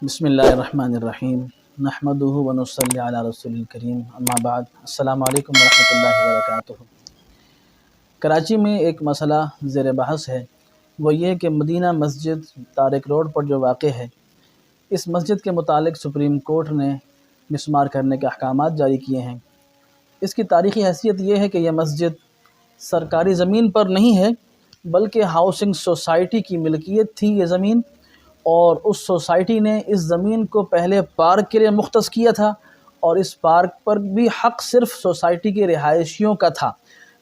بسم اللہ الرحمن الرحیم نحمدہ ونصلی علی رسول الکریم اما بعد السلام علیکم ورحمۃ اللہ وبرکاتہ۔ کراچی میں ایک مسئلہ زیر بحث ہے، وہ یہ کہ مدینہ مسجد طارق روڈ پر جو واقع ہے، اس مسجد کے متعلق سپریم کورٹ نے مسمار کرنے کے احکامات جاری کیے ہیں۔ اس کی تاریخی حیثیت یہ ہے کہ یہ مسجد سرکاری زمین پر نہیں ہے، بلکہ ہاؤسنگ سوسائٹی کی ملکیت تھی یہ زمین، اور اس سوسائٹی نے اس زمین کو پہلے پارک کے لیے مختص کیا تھا، اور اس پارک پر بھی حق صرف سوسائٹی کے رہائشیوں کا تھا۔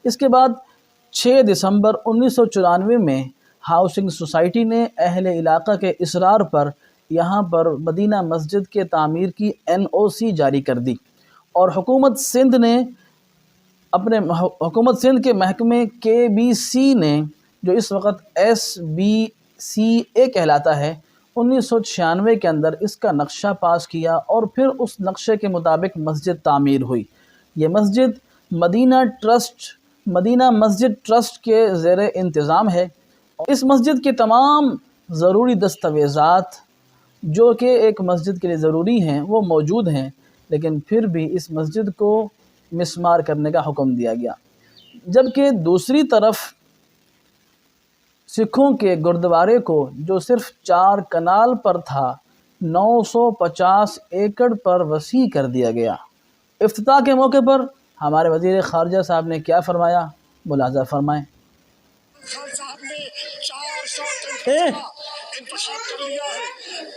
اس کے بعد 6 دسمبر 1994 میں ہاؤسنگ سوسائٹی نے اہل علاقہ کے اصرار پر یہاں پر مدینہ مسجد کے تعمیر کی NOC جاری کر دی، اور حکومت سندھ کے محکمے KBC نے، جو اس وقت SBCA کہلاتا ہے، 1996 کے اندر اس کا نقشہ پاس کیا، اور پھر اس نقشے کے مطابق مسجد تعمیر ہوئی۔ یہ مسجد مدینہ مسجد ٹرسٹ کے زیر انتظام ہے۔ اس مسجد کے تمام ضروری دستاویزات جو کہ ایک مسجد کے لیے ضروری ہیں وہ موجود ہیں، لیکن پھر بھی اس مسجد کو مسمار کرنے کا حکم دیا گیا۔ جبکہ دوسری طرف سکھوں کے گردوارے کو، جو صرف 4 کنال پر تھا، 950 ایکڑ پر وسیع کر دیا گیا۔ افتتاح کے موقع پر ہمارے وزیر خارجہ صاحب نے کیا فرمایا، ملاحظہ فرمائیں۔ خان صاحب نے 400 انتخاب کر لیا ہے۔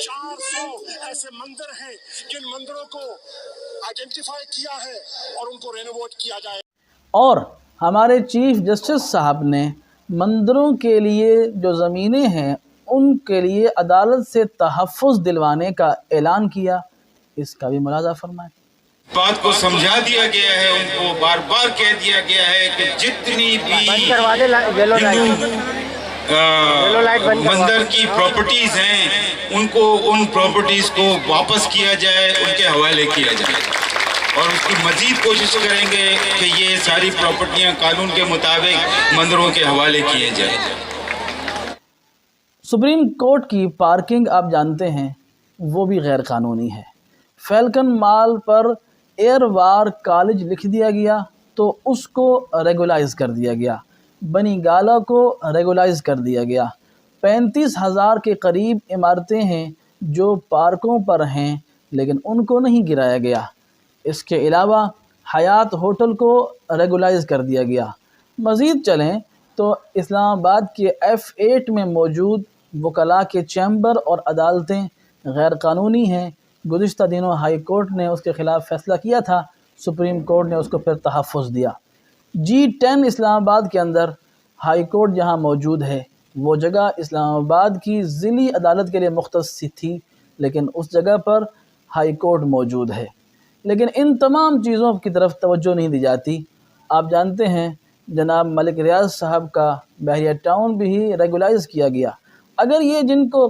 400 ایسے مندر ہیں جن مندروں کو آئیڈینٹیفائی کیا ہے اور ان کو رینوویٹ کیا جائے۔ اور ہمارے چیف جسٹس صاحب نے مندروں کے لیے جو زمینیں ہیں ان کے لیے عدالت سے تحفظ دلوانے کا اعلان کیا، اس کا بھی ملاحظہ فرمائیں۔ بات کو سمجھا دیا گیا ہے، ان کو بار بار کہہ دیا گیا ہے کہ جتنی بھی مندر کی پراپرٹیز ہیں ان پراپرٹیز کو واپس کیا جائے، ان کے حوالے کیا جائے، اور اس کی مزید کوشش کریں گے کہ یہ ساری پراپرٹیاں قانون کے مطابق مندروں کے حوالے کیے جائیں۔ سپریم کورٹ کی پارکنگ آپ جانتے ہیں وہ بھی غیر قانونی ہے۔ فیلکن مال پر ایئر وار کالج لکھ دیا گیا تو اس کو ریگولائز کر دیا گیا، بنی گالا کو ریگولائز کر دیا گیا۔ 35,000 کے قریب عمارتیں ہیں جو پارکوں پر ہیں، لیکن ان کو نہیں گرایا گیا۔ اس کے علاوہ حیات ہوٹل کو ریگولائز کر دیا گیا۔ مزید چلیں تو اسلام آباد کے F8 میں موجود وکلاء کے چیمبر اور عدالتیں غیر قانونی ہیں۔ گزشتہ دنوں ہائی کورٹ نے اس کے خلاف فیصلہ کیا تھا، سپریم کورٹ نے اس کو پھر تحفظ دیا۔ G10 اسلام آباد کے اندر ہائی کورٹ جہاں موجود ہے، وہ جگہ اسلام آباد کی ضلعی عدالت کے لیے مختص تھی، لیکن اس جگہ پر ہائی کورٹ موجود ہے۔ لیکن ان تمام چیزوں کی طرف توجہ نہیں دی جاتی۔ آپ جانتے ہیں جناب ملک ریاض صاحب کا بحریہ ٹاؤن بھی ریگولائز کیا گیا۔ اگر یہ جن کو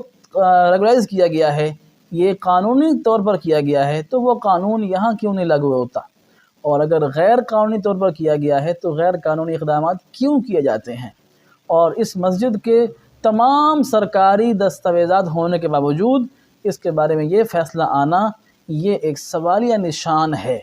ریگولائز کیا گیا ہے یہ قانونی طور پر کیا گیا ہے تو وہ قانون یہاں کیوں نہیں لاگو ہوتا، اور اگر غیر قانونی طور پر کیا گیا ہے تو غیر قانونی اقدامات کیوں کیے جاتے ہیں؟ اور اس مسجد کے تمام سرکاری دستاویزات ہونے کے باوجود اس کے بارے میں یہ فیصلہ آنا، یہ ایک سوالیہ نشان ہے۔